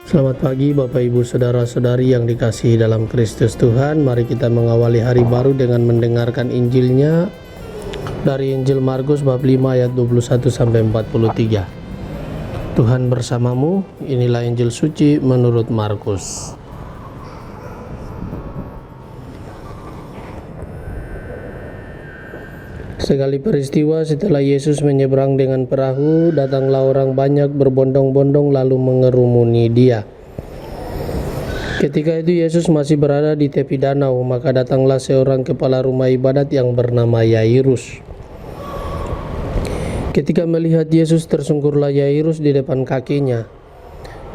Selamat pagi Bapak Ibu Saudara-saudari yang dikasihi dalam Kristus Tuhan. Mari kita mengawali hari baru dengan mendengarkan Injilnya dari Injil Markus bab 5 ayat 21 sampai 43. Tuhan bersamamu. Inilah Injil suci menurut Markus. Sekali peristiwa setelah Yesus menyeberang dengan perahu, datanglah orang banyak berbondong-bondong lalu mengerumuni Dia. Ketika itu Yesus masih berada di tepi danau, maka datanglah seorang kepala rumah ibadat yang bernama Yairus. Ketika melihat Yesus, tersungkurlah Yairus di depan kakinya.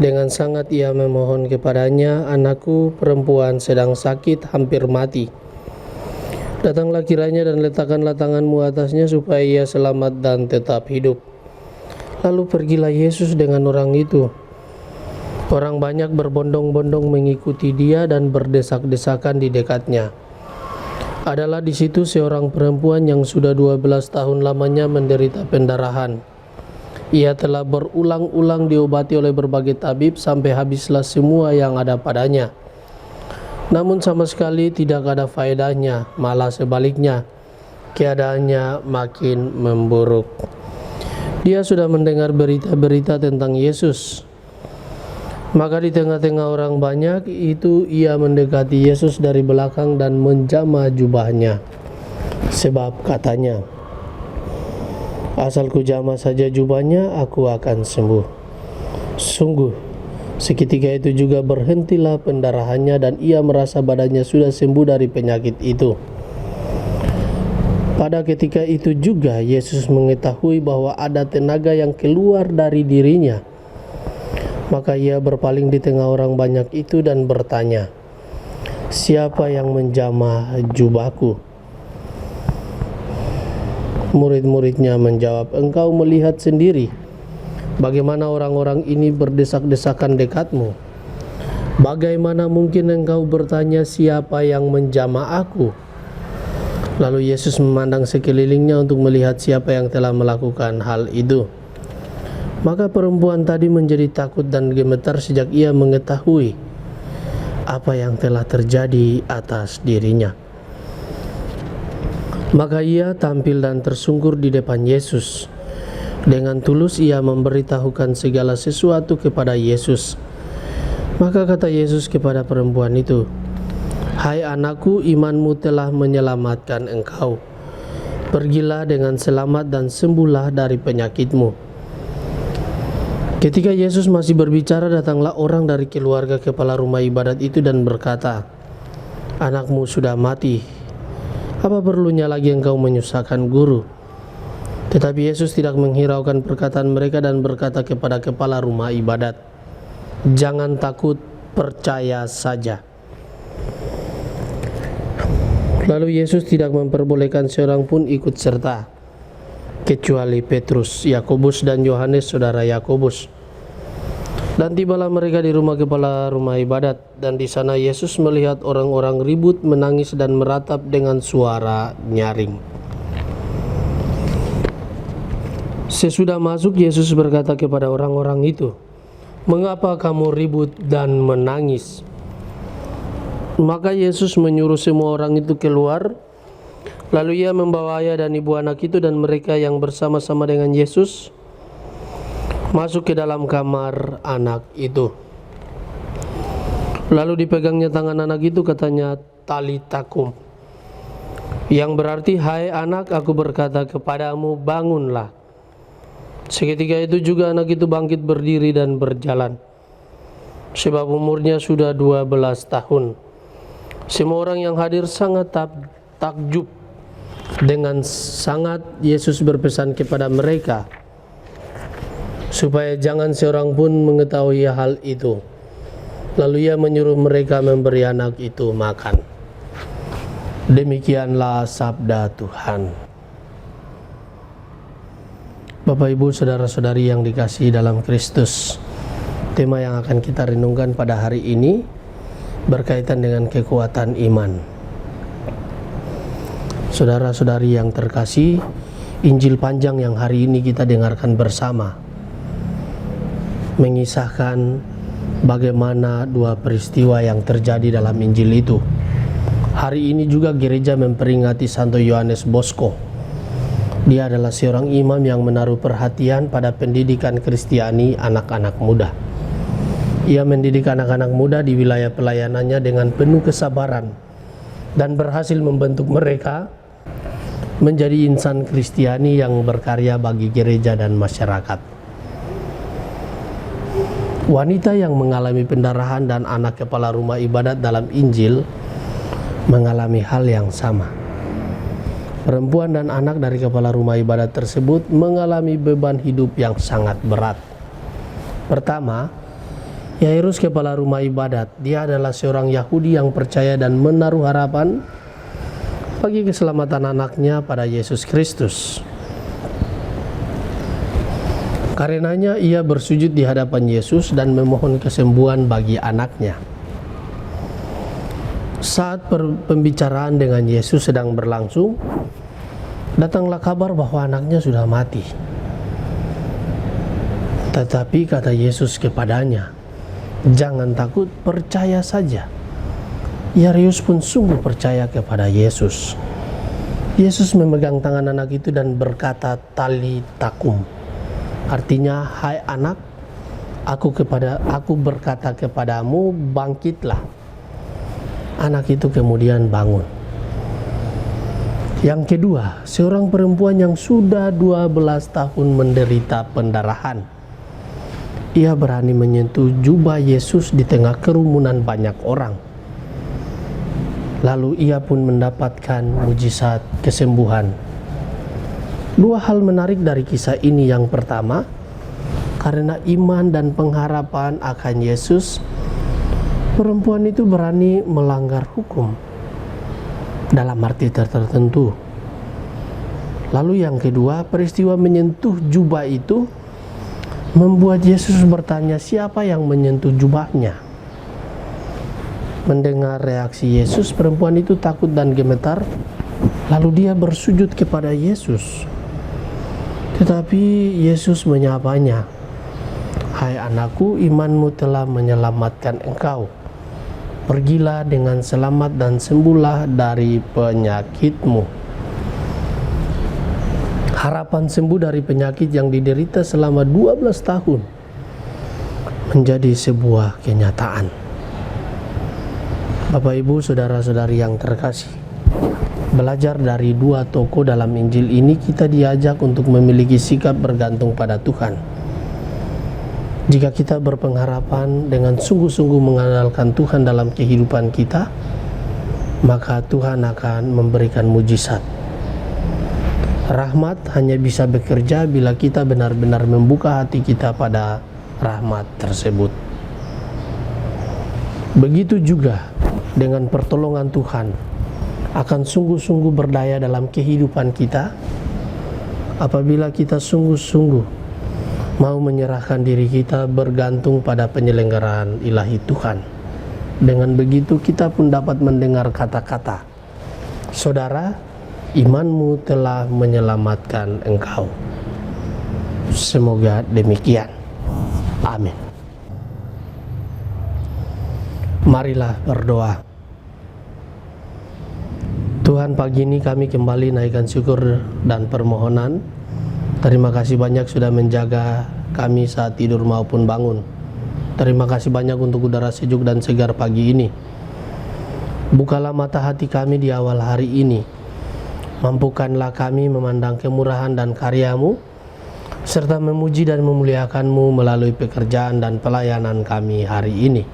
Dengan sangat ia memohon kepadanya, "Anakku perempuan sedang sakit, hampir mati. Datanglah kiranya dan letakkanlah tanganmu atasnya supaya ia selamat dan tetap hidup." Lalu pergilah Yesus dengan orang itu. Orang banyak berbondong-bondong mengikuti Dia dan berdesak-desakan di dekatnya. Adalah di situ seorang perempuan yang sudah 12 tahun lamanya menderita pendarahan. Ia telah berulang-ulang diobati oleh berbagai tabib sampai habislah semua yang ada padanya. Namun sama sekali tidak ada faedahnya, malah sebaliknya, keadaannya makin memburuk. Dia sudah mendengar berita-berita tentang Yesus. Maka di tengah-tengah orang banyak itu ia mendekati Yesus dari belakang dan menjamah jubahnya. Sebab katanya, "Asal ku jamah saja jubahnya, aku akan sembuh." Sungguh, seketika itu juga berhentilah pendarahannya dan ia merasa badannya sudah sembuh dari penyakit itu. Pada ketika itu juga Yesus mengetahui bahwa ada tenaga yang keluar dari dirinya. Maka ia berpaling di tengah orang banyak itu dan bertanya, "Siapa yang menjamah jubahku?" Murid-muridnya menjawab, "Engkau melihat sendiri bagaimana orang-orang ini berdesak-desakan dekatmu. Bagaimana mungkin engkau bertanya siapa yang menjamah aku?" Lalu Yesus memandang sekelilingnya untuk melihat siapa yang telah melakukan hal itu. Maka perempuan tadi menjadi takut dan gemetar sejak ia mengetahui apa yang telah terjadi atas dirinya. Maka ia tampil dan tersungkur di depan Yesus. Dengan tulus ia memberitahukan segala sesuatu kepada Yesus. Maka kata Yesus kepada perempuan itu, "Hai anakku, imanmu telah menyelamatkan engkau. Pergilah dengan selamat dan sembuhlah dari penyakitmu." Ketika Yesus masih berbicara, datanglah orang dari keluarga kepala rumah ibadat itu dan berkata, "Anakmu sudah mati. Apa perlunya lagi engkau menyusahkan guru?" Tetapi Yesus tidak menghiraukan perkataan mereka dan berkata kepada kepala rumah ibadat, "Jangan takut, percaya saja." Lalu Yesus tidak memperbolehkan seorang pun ikut serta, kecuali Petrus, Yakobus dan Yohanes saudara Yakobus. Dan tibalah mereka di rumah kepala rumah ibadat, dan di sana Yesus melihat orang-orang ribut, menangis dan meratap dengan suara nyaring. Sesudah masuk, Yesus berkata kepada orang-orang itu, "Mengapa kamu ribut dan menangis?" Maka Yesus menyuruh semua orang itu keluar. Lalu ia membawa ayah dan ibu anak itu dan mereka yang bersama-sama dengan Yesus masuk ke dalam kamar anak itu. Lalu dipegangnya tangan anak itu, katanya, "Talita kum," yang berarti, "Hai anak, aku berkata kepadamu, bangunlah." Seketika itu juga anak itu bangkit berdiri dan berjalan. Sebab umurnya sudah 12 tahun. Semua orang yang hadir sangat takjub. Dengan sangat Yesus berpesan kepada mereka supaya jangan seorang pun mengetahui hal itu. Lalu ia menyuruh mereka memberi anak itu makan. Demikianlah sabda Tuhan. Bapak Ibu saudara-saudari yang dikasihi dalam Kristus, tema yang akan kita renungkan pada hari ini berkaitan dengan kekuatan iman. Saudara-saudari yang terkasih, Injil panjang yang hari ini kita dengarkan bersama mengisahkan bagaimana dua peristiwa yang terjadi dalam Injil itu. Hari ini juga gereja memperingati Santo Yohanes Bosco. Dia adalah seorang imam yang menaruh perhatian pada pendidikan Kristiani anak-anak muda. Ia mendidik anak-anak muda di wilayah pelayanannya dengan penuh kesabaran dan berhasil membentuk mereka menjadi insan Kristiani yang berkarya bagi gereja dan masyarakat. Wanita yang mengalami pendarahan dan anak kepala rumah ibadat dalam Injil mengalami hal yang sama. Perempuan dan anak dari kepala rumah ibadat tersebut mengalami beban hidup yang sangat berat. Pertama, Yairus kepala rumah ibadat. Dia adalah seorang Yahudi yang percaya dan menaruh harapan bagi keselamatan anaknya pada Yesus Kristus. Karenanya ia bersujud di hadapan Yesus dan memohon kesembuhan bagi anaknya. Saat pembicaraan dengan Yesus sedang berlangsung, datanglah kabar bahwa anaknya sudah mati. Tetapi kata Yesus kepadanya, "Jangan takut, percaya saja." Yairus pun sungguh percaya kepada Yesus. Yesus memegang tangan anak itu dan berkata, "Talitakum." Artinya, "Hai anak, aku berkata kepadamu, bangkitlah." Anak itu kemudian bangun. Yang kedua, seorang perempuan yang sudah 12 tahun menderita pendarahan. Ia berani menyentuh jubah Yesus di tengah kerumunan banyak orang. Lalu ia pun mendapatkan mujizat kesembuhan. Dua hal menarik dari kisah ini. Yang pertama, karena iman dan pengharapan akan Yesus, perempuan itu berani melanggar hukum dalam arti tertentu. Lalu yang kedua, peristiwa menyentuh jubah itu membuat Yesus bertanya, siapa yang menyentuh jubahnya? Mendengar reaksi Yesus, perempuan itu takut dan gemetar, lalu dia bersujud kepada Yesus. Tetapi Yesus menyapanya, "Hai anakku, imanmu telah menyelamatkan engkau. Pergilah dengan selamat dan sembuhlah dari penyakitmu." Harapan sembuh dari penyakit yang diderita selama 12 tahun menjadi sebuah kenyataan. Bapak, Ibu, saudara-saudari yang terkasih, belajar dari dua tokoh dalam Injil ini, kita diajak untuk memiliki sikap bergantung pada Tuhan. Jika kita berpengharapan dengan sungguh-sungguh mengandalkan Tuhan dalam kehidupan kita, maka Tuhan akan memberikan mujizat. Rahmat hanya bisa bekerja bila kita benar-benar membuka hati kita pada rahmat tersebut. Begitu juga dengan pertolongan Tuhan akan sungguh-sungguh berdaya dalam kehidupan kita apabila kita sungguh-sungguh mau menyerahkan diri kita bergantung pada penyelenggaraan ilahi Tuhan. Dengan begitu kita pun dapat mendengar kata-kata, "Saudara, imanmu telah menyelamatkan engkau." Semoga demikian. Amin. Marilah berdoa. Tuhan, pagi ini kami kembali naikkan syukur dan permohonan. Terima kasih banyak sudah menjaga kami saat tidur maupun bangun. Terima kasih banyak untuk udara sejuk dan segar pagi ini. Bukalah mata hati kami di awal hari ini. Mampukanlah kami memandang kemurahan dan karya-Mu, serta memuji dan memuliakan-Mu melalui pekerjaan dan pelayanan kami hari ini.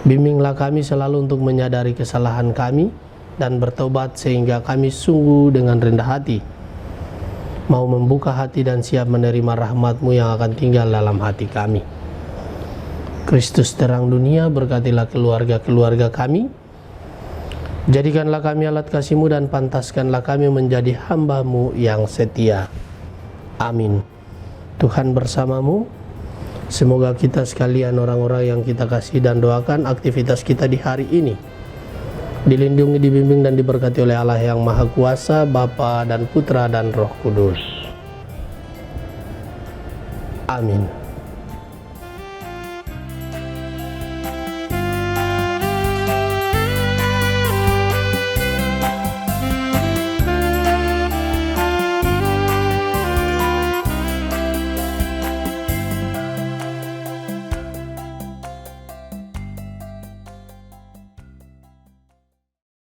Bimbinglah kami selalu untuk menyadari kesalahan kami dan bertobat sehingga kami sungguh dengan rendah hati mau membuka hati dan siap menerima rahmat-Mu yang akan tinggal dalam hati kami. Kristus terang dunia, berkatilah keluarga-keluarga kami. Jadikanlah kami alat kasih-Mu dan pantaskanlah kami menjadi hamba-Mu yang setia. Amin. Tuhan bersamamu. Semoga kita sekalian orang-orang yang kita kasih dan doakan aktivitas kita di hari ini dilindungi, dibimbing dan diberkati oleh Allah yang Maha Kuasa, Bapa dan Putra dan Roh Kudus. Amin.